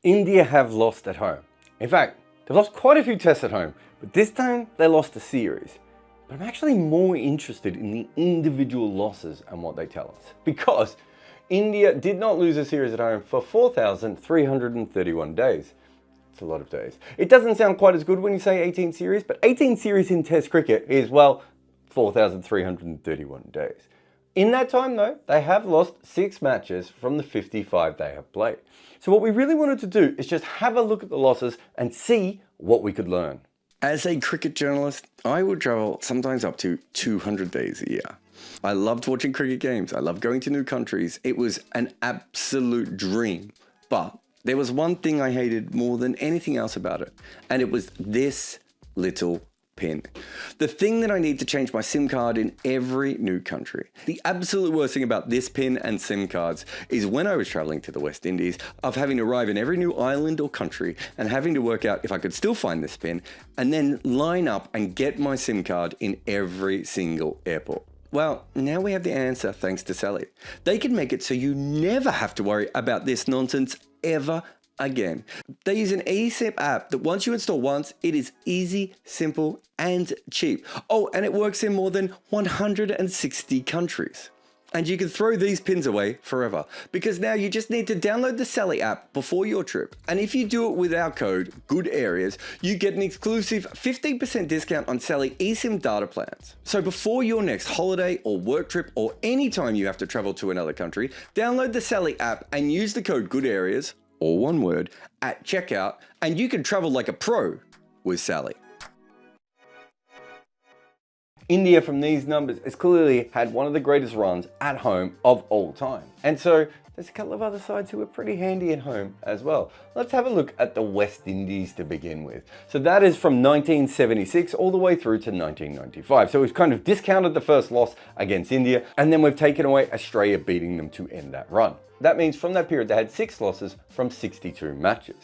India have lost at home. In fact, they've lost quite a few tests at home, but this time they lost a series. But I'm actually more interested in the individual losses and what they tell us. Because India did not lose a series at home for 4,331 days. It's a lot of days. It doesn't sound quite as good when you say 18 series, but 18 series in Test cricket is, well, 4,331 days. In that time though, they have lost 6 matches from the 55 they have played. So what we really wanted to do is just have a look at the losses and see what we could learn. As a cricket journalist, I would travel sometimes up to 200 days a year. I loved watching cricket games. I loved going to new countries. It was an absolute dream. But there was one thing I hated more than anything else about it, and it was this little pin. The thing that I need to change my SIM card in every new country. The absolute worst thing about this pin and SIM cards is when I was traveling to the West Indies, of having to arrive in every new island or country and having to work out if I could still find this pin and then line up and get my SIM card in every single airport. Well, now we have the answer thanks to Sally. They can make it so you never have to worry about this nonsense ever again. They use an eSIM app that once you install once, it is easy, simple, and cheap. Oh, and it works in more than 160 countries. And you can throw these pins away forever, because now you just need to download the Sally app before your trip. And if you do it with our code, GOODAreas, you get an exclusive 15% discount on Sally eSIM data plans. So before your next holiday or work trip or any time you have to travel to another country, download the Sally app and use the code GOODAreas, or one word, at checkout, and you can travel like a pro with Sally. India, from these numbers, has clearly had one of the greatest runs at home of all time. And so there's a couple of other sides who are pretty handy at home as well. Let's have a look at the West Indies to begin with. So that is from 1976 all the way through to 1995. So we've kind of discounted the first loss against India, and then we've taken away Australia beating them to end that run. That means from that period they had 6 losses from 62 matches.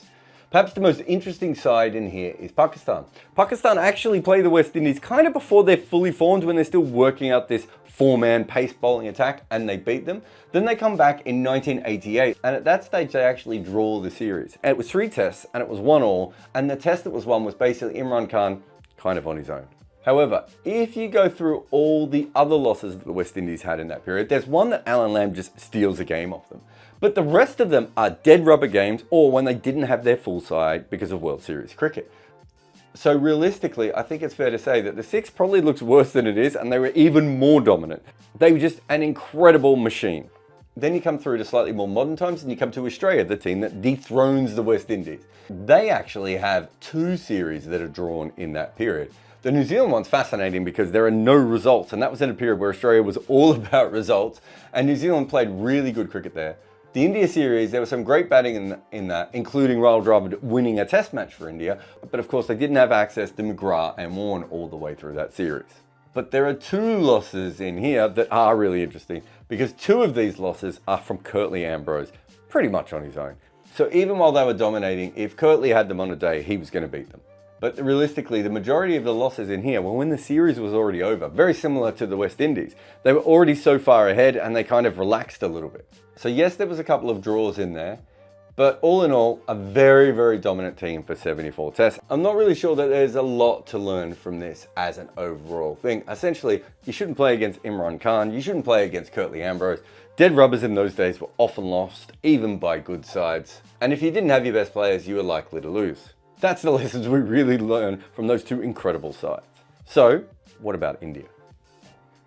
Perhaps the most interesting side in here is Pakistan. Pakistan actually play the West Indies kind of before they're fully formed, when they're still working out this 4-man pace bowling attack, and they beat them. Then they come back in 1988, and at that stage they actually draw the series. And it was 3 tests and it was 1-1, and the test that was won was basically Imran Khan kind of on his own. However, if you go through all the other losses that the West Indies had in that period, there's one that Alan Lamb just steals a game off them. But the rest of them are dead rubber games, or when they didn't have their full side because of World Series cricket. So realistically, I think it's fair to say that the 6 probably looks worse than it is, and they were even more dominant. They were just an incredible machine. Then you come through to slightly more modern times and you come to Australia, the team that dethrones the West Indies. They actually have 2 series that are drawn in that period. The New Zealand one's fascinating because there are no results, and that was in a period where Australia was all about results, and New Zealand played really good cricket there. The India series, there was some great batting in that, including Rahul Dravid winning a test match for India, but of course they didn't have access to McGrath and Warne all the way through that series. But there are 2 losses in here that are really interesting, because 2 of these losses are from Curtly Ambrose, pretty much on his own. So even while they were dominating, if Curtly had them on a day, he was going to beat them. But realistically, the majority of the losses in here were when the series was already over, very similar to the West Indies. They were already so far ahead and they kind of relaxed a little bit. So yes, there was a couple of draws in there, but all in all, a very, very dominant team for 74 tests. I'm not really sure that there's a lot to learn from this as an overall thing. Essentially, you shouldn't play against Imran Khan, you shouldn't play against Curtly Ambrose. Dead rubbers in those days were often lost, even by good sides. And if you didn't have your best players, you were likely to lose. That's the lessons we really learn from those 2 incredible sides. So, what about India?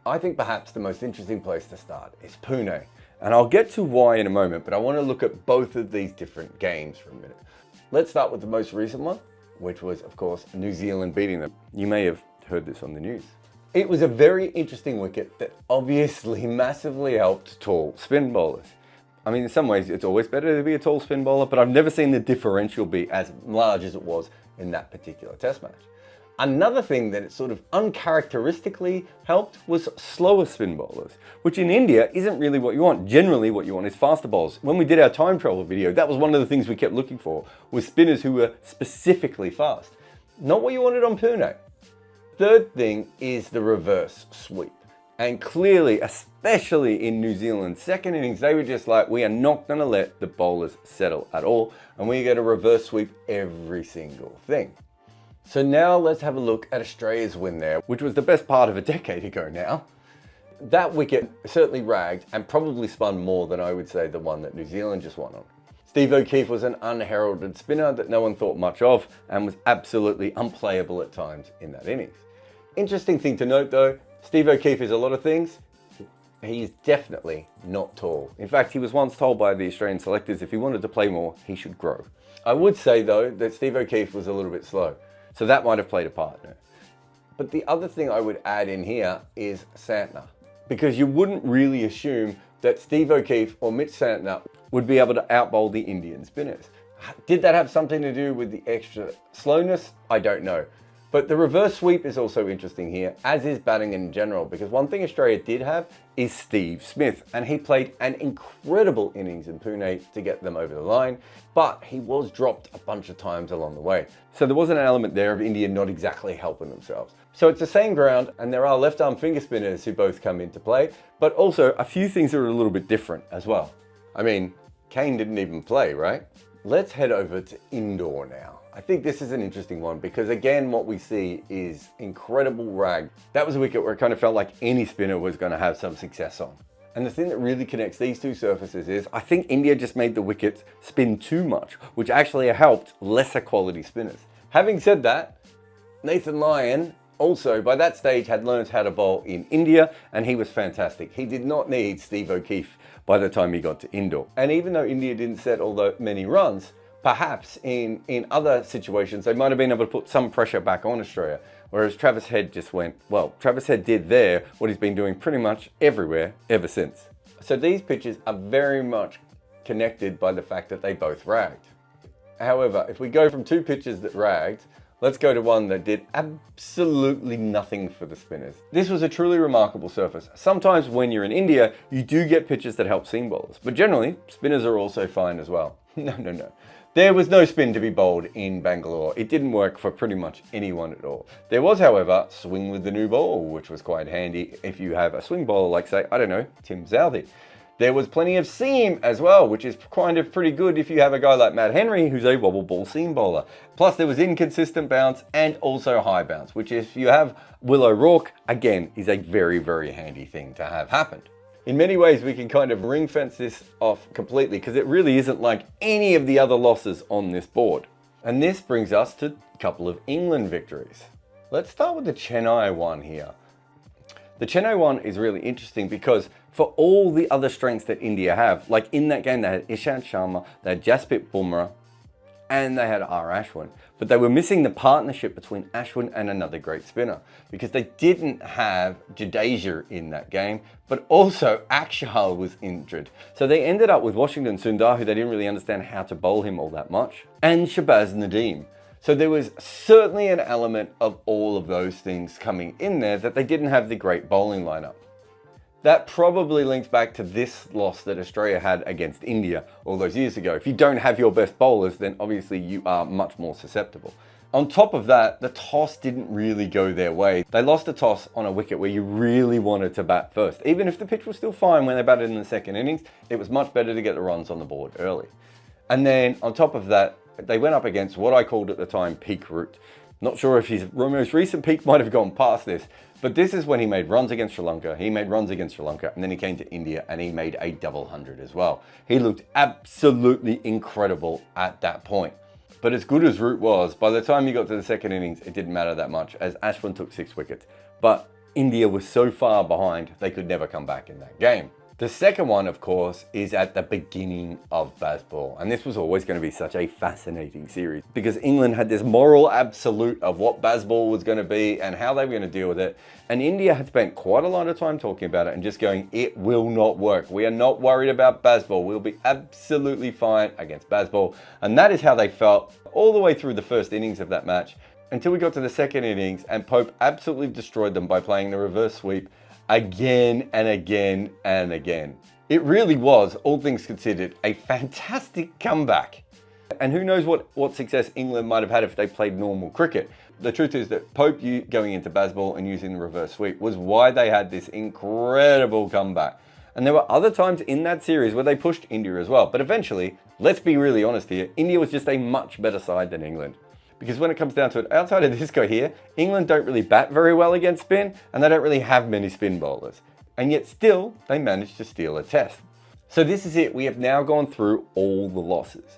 I think perhaps the most interesting place to start is Pune. And I'll get to why in a moment, but I want to look at both of these different games for a minute. Let's start with the most recent one, which was, of course, New Zealand beating them. You may have heard this on the news. It was a very interesting wicket that obviously massively helped tall spin bowlers. I mean, in some ways, it's always better to be a tall spin bowler, but I've never seen the differential be as large as it was in that particular test match. Another thing that it sort of uncharacteristically helped was slower spin bowlers, which in India isn't really what you want. Generally, what you want is faster bowlers. When we did our time travel video, that was one of the things we kept looking for, was spinners who were specifically fast. Not what you wanted on Pune. Third thing is the reverse sweep. And clearly, especially in New Zealand's second innings, they were just like, we are not going to let the bowlers settle at all, and we're going to reverse sweep every single thing. So now let's have a look at Australia's win there, which was the best part of a decade ago now. That wicket certainly ragged and probably spun more than I would say the one that New Zealand just won on. Steve O'Keefe was an unheralded spinner that no one thought much of and was absolutely unplayable at times in that innings. Interesting thing to note though, Steve O'Keefe is a lot of things. He's definitely not tall. In fact, he was once told by the Australian selectors if he wanted to play more, he should grow. I would say though that Steve O'Keefe was a little bit slow, so that might have played a part in it. But the other thing I would add in here is Santner, because you wouldn't really assume that Steve O'Keefe or Mitch Santner would be able to outbowl the Indian spinners. Did that have something to do with the extra slowness? I don't know. But the reverse sweep is also interesting here, as is batting in general, because one thing Australia did have is Steve Smith, and he played an incredible innings in Pune to get them over the line, but he was dropped a bunch of times along the way. So there was an element there of India not exactly helping themselves. So it's the same ground, and there are left arm finger spinners who both come into play, but also a few things that are a little bit different as well. I mean, Kane didn't even play, right? Let's head over to indoor now. I think this is an interesting one because again, what we see is incredible rag. That was a wicket where it kind of felt like any spinner was going to have some success on. And the thing that really connects these two surfaces is I think India just made the wickets spin too much, which actually helped lesser quality spinners. Having said that, Nathan Lyon also by that stage had learned how to bowl in India and he was fantastic. He did not need Steve O'Keefe by the time he got to indoor. And even though India didn't set all that many runs, perhaps in other situations, they might have been able to put some pressure back on Australia. Whereas Travis Head just went, well, Travis Head did there what he's been doing pretty much everywhere ever since. So these pitches are very much connected by the fact that they both ragged. However, if we go from two pitches that ragged, let's go to one that did absolutely nothing for the spinners. This was a truly remarkable surface. Sometimes when you're in India, you do get pitches that help seam bowlers, but generally, spinners are also fine as well. No. There was no spin to be bowled in Bangalore. It didn't work for pretty much anyone at all. There was, however, swing with the new ball, which was quite handy if you have a swing bowler like, say, I don't know, Tim Southee. There was plenty of seam as well, which is kind of pretty good if you have a guy like Matt Henry, who's a wobble ball seam bowler. Plus there was inconsistent bounce and also high bounce, which if you have Will O'Rourke, again, is a very, very handy thing to have happen. In many ways, we can kind of ring fence this off completely because it really isn't like any of the other losses on this board. And this brings us to a couple of England victories. Let's start with the Chennai one here. The Chennai one is really interesting because for all the other strengths that India have, like in that game, they had Ishant Sharma, they had Jasprit Bumrah, and they had R. Ashwin. But they were missing the partnership between Ashwin and another great spinner because they didn't have Jadeja in that game, but also Akshar was injured. So they ended up with Washington Sundar, who they didn't really understand how to bowl him all that much, and Shabazz Nadeem. So there was certainly an element of all of those things coming in there that they didn't have the great bowling lineup. That probably links back to this loss that Australia had against India all those years ago. If you don't have your best bowlers, then obviously you are much more susceptible. On top of that, the toss didn't really go their way. They lost a toss on a wicket where you really wanted to bat first. Even if the pitch was still fine when they batted in the second innings, it was much better to get the runs on the board early. And then on top of that, they went up against what I called at the time peak Root. Not sure if his most recent peak might have gone past this, but this is when he made runs against Sri Lanka, and then he came to India and he made a double 100 as well. He looked absolutely incredible at that point. But as good as Root was, by the time you got to the second innings, it didn't matter that much as Ashwin took 6 wickets. But India was so far behind, they could never come back in that game. The second one, of course, is at the beginning of Bazball. And this was always going to be such a fascinating series because England had this moral absolute of what Bazball was going to be and how they were going to deal with it. And India had spent quite a lot of time talking about it and just going, it will not work. We are not worried about Bazball. We'll be absolutely fine against Bazball. And that is how they felt all the way through the first innings of that match until we got to the second innings and Pope absolutely destroyed them by playing the reverse sweep again and again and again. It really was, all things considered, a fantastic comeback. And who knows what success England might have had if they played normal cricket. The truth is that Pope going into Bazball and using the reverse sweep was why they had this incredible comeback. And there were other times in that series where they pushed India as well. But eventually, let's be really honest here, India was just a much better side than England. Because when it comes down to it, outside of this guy here, England don't really bat very well against spin, and they don't really have many spin bowlers. And yet still, they managed to steal a test. So this is it. We have now gone through all the losses.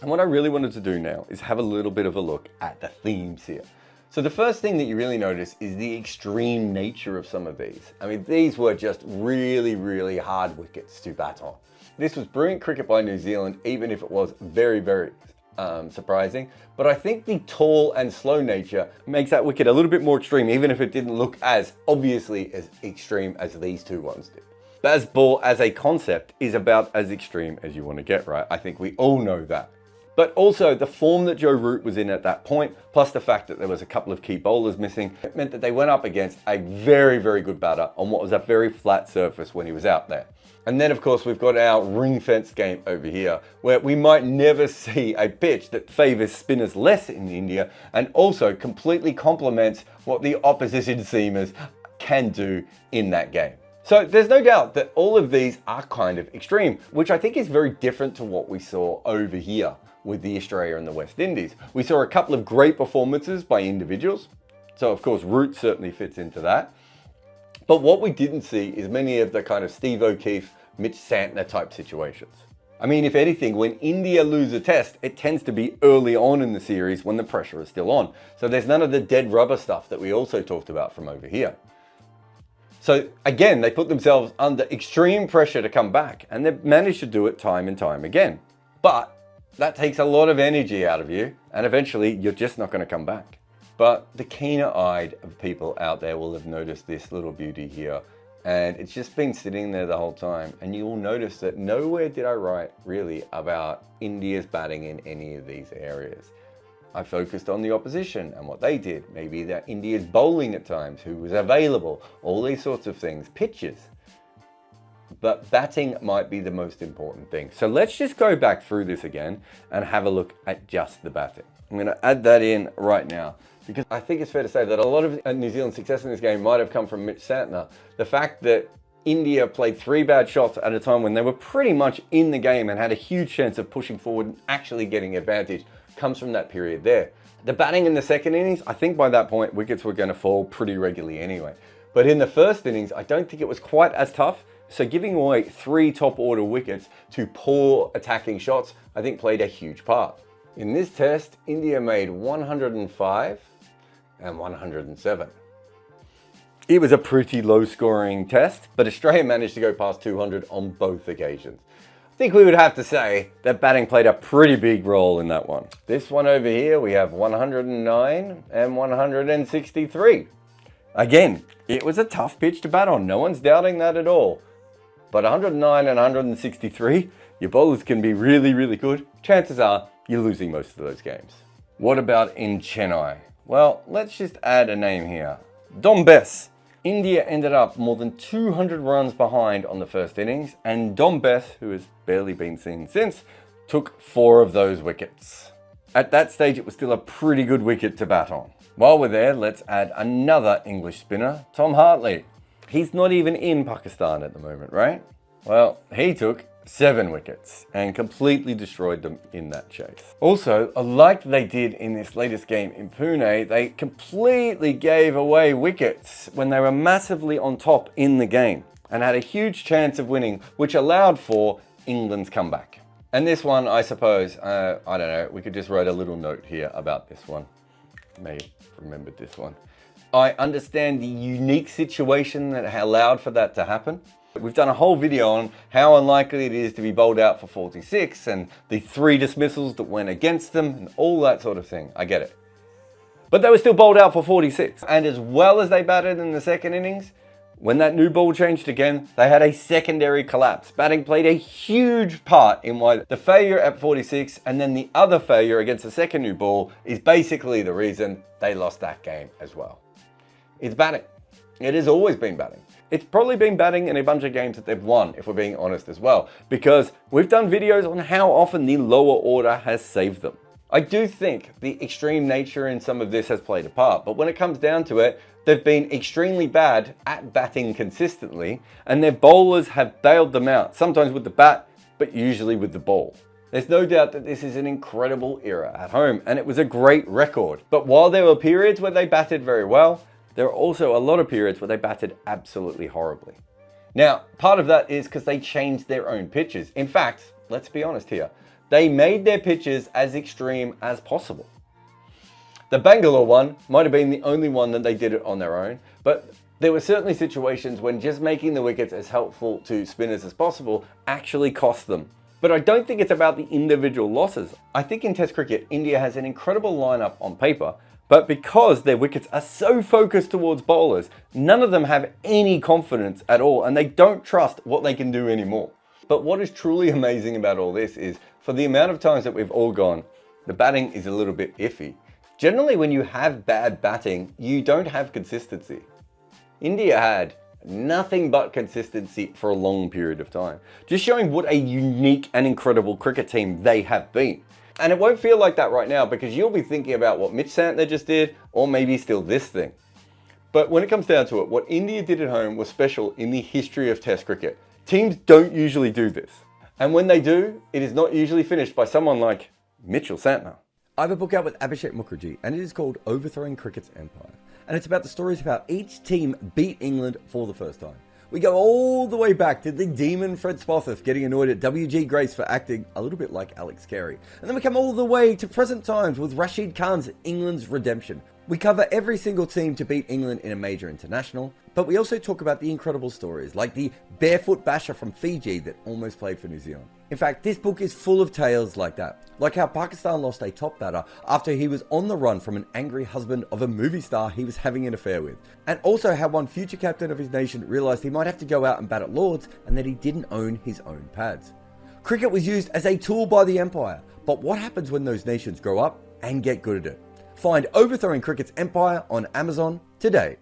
And what I really wanted to do now is have a little bit of a look at the themes here. So the first thing that you really notice is the extreme nature of some of these. I mean, these were just really, really hard wickets to bat on. This was brilliant cricket by New Zealand, even if it was very, very surprising. But I think the tall and slow nature makes that wicket a little bit more extreme, even if it didn't look as obviously as extreme as these two ones did. Bazball as a concept is about as extreme as you want to get, right? I think we all know that. But also the form that Joe Root was in at that point, plus the fact that there was a couple of key bowlers missing, it meant that they went up against a very, very good batter on what was a very flat surface when he was out there. And then of course we've got our ring-fenced game over here, where we might never see a pitch that favors spinners less in India and also completely complements what the opposition seamers can do in that game. So there's no doubt that all of these are kind of extreme, which I think is very different to what we saw over here with the Australia and the West Indies. We saw a couple of great performances by individuals. So of course, Root certainly fits into that. But what we didn't see is many of the kind of Steve O'Keefe, Mitch Santner type situations. I mean, if anything, when India lose a test, it tends to be early on in the series when the pressure is still on. So there's none of the dead rubber stuff that we also talked about from over here. So again, they put themselves under extreme pressure to come back, and they've managed to do it time and time again. But that takes a lot of energy out of you, and eventually you're just not going to come back. But the keener-eyed of people out there will have noticed this little beauty here, and it's just been sitting there the whole time. And you will notice that nowhere did I write really about India's batting in any of these areas. I focused on the opposition and what they did. Maybe that India's bowling at times, who was available, all these sorts of things, pitches. But batting might be the most important thing. So let's just go back through this again and have a look at just the batting. I'm going to add that in right now, because I think it's fair to say that a lot of New Zealand's success in this game might have come from Mitch Santner. The fact that India played 3 bad shots at a time when they were pretty much in the game and had a huge chance of pushing forward and actually getting advantage comes from that period there. The batting in the second innings, I think by that point, wickets were going to fall pretty regularly anyway. But in the first innings, I don't think it was quite as tough. So giving away 3 top order wickets to poor attacking shots, I think played a huge part. In this test, India made 105 and 107. It was a pretty low scoring test, but Australia managed to go past 200 on both occasions. I think we would have to say that batting played a pretty big role in that one. This one over here, we have 109 and 163. Again, it was a tough pitch to bat on. No one's doubting that at all. But 109 and 163, your bowlers can be really, really good. Chances are you're losing most of those games. What about in Chennai? Well, let's just add a name here. Dom Bess. India ended up more than 200 runs behind on the first innings, and Dom Bess, who has barely been seen since, took 4 of those wickets. At that stage, it was still a pretty good wicket to bat on. While we're there, let's add another English spinner, Tom Hartley. He's not even in Pakistan at the moment, right? Well, he took 7 wickets and completely destroyed them in that chase. Also, like they did in this latest game in Pune, they completely gave away wickets when they were massively on top in the game and had a huge chance of winning, which allowed for England's comeback. And this one, I suppose, I don't know, we could just write a little note here about this one. May have remembered this one. I understand the unique situation that allowed for that to happen. We've done a whole video on how unlikely it is to be bowled out for 46 and the 3 dismissals that went against them and all that sort of thing. I get it. But they were still bowled out for 46. And as well as they batted in the second innings, when that new ball changed again, they had a secondary collapse. Batting played a huge part in why the failure at 46 and then the other failure against the second new ball is basically the reason they lost that game as well. It's batting. It has always been batting. it's probably been batting in a bunch of games that they've won, if we're being honest as well, because we've done videos on how often the lower order has saved them. I do think the extreme nature in some of this has played a part, but when it comes down to it, they've been extremely bad at batting consistently, and their bowlers have bailed them out, sometimes with the bat, but usually with the ball. There's no doubt that this is an incredible era at home, and it was a great record. But while there were periods where they batted very well, there are also a lot of periods where they batted absolutely horribly. Now, part of that is because they changed their own pitches. In fact, let's be honest here, they made their pitches as extreme as possible. The Bangalore one might have been the only one that they did it on their own, but there were certainly situations when just making the wickets as helpful to spinners as possible actually cost them. But I don't think it's about the individual losses. I think in Test cricket, India has an incredible lineup on paper, but because their wickets are so focused towards bowlers, none of them have any confidence at all, and they don't trust what they can do anymore. But what is truly amazing about all this is, for the amount of times that we've all gone, the batting is a little bit iffy. Generally, when you have bad batting, you don't have consistency. India had nothing but consistency for a long period of time, just showing what a unique and incredible cricket team they have been. And it won't feel like that right now because you'll be thinking about what Mitch Santner just did, or maybe still this thing. But when it comes down to it, what India did at home was special in the history of Test cricket. Teams don't usually do this. And when they do, it is not usually finished by someone like Mitchell Santner. I have a book out with Abhishek Mukherjee, and it is called Overthrowing Cricket's Empire. And it's about the stories of how each team beat England for the first time. We go all the way back to the demon Fred Spofforth getting annoyed at W.G. Grace for acting a little bit like Alex Carey. And then we come all the way to present times with Rashid Khan's England's redemption. We cover every single team to beat England in a major international, but we also talk about the incredible stories like the barefoot basher from Fiji that almost played for New Zealand. In fact, this book is full of tales like that, like how Pakistan lost a top batter after he was on the run from an angry husband of a movie star he was having an affair with, and also how one future captain of his nation realised he might have to go out and bat at Lords and that he didn't own his own pads. Cricket was used as a tool by the Empire, but what happens when those nations grow up and get good at it? Find Overthrowing Cricket's Empire on Amazon today.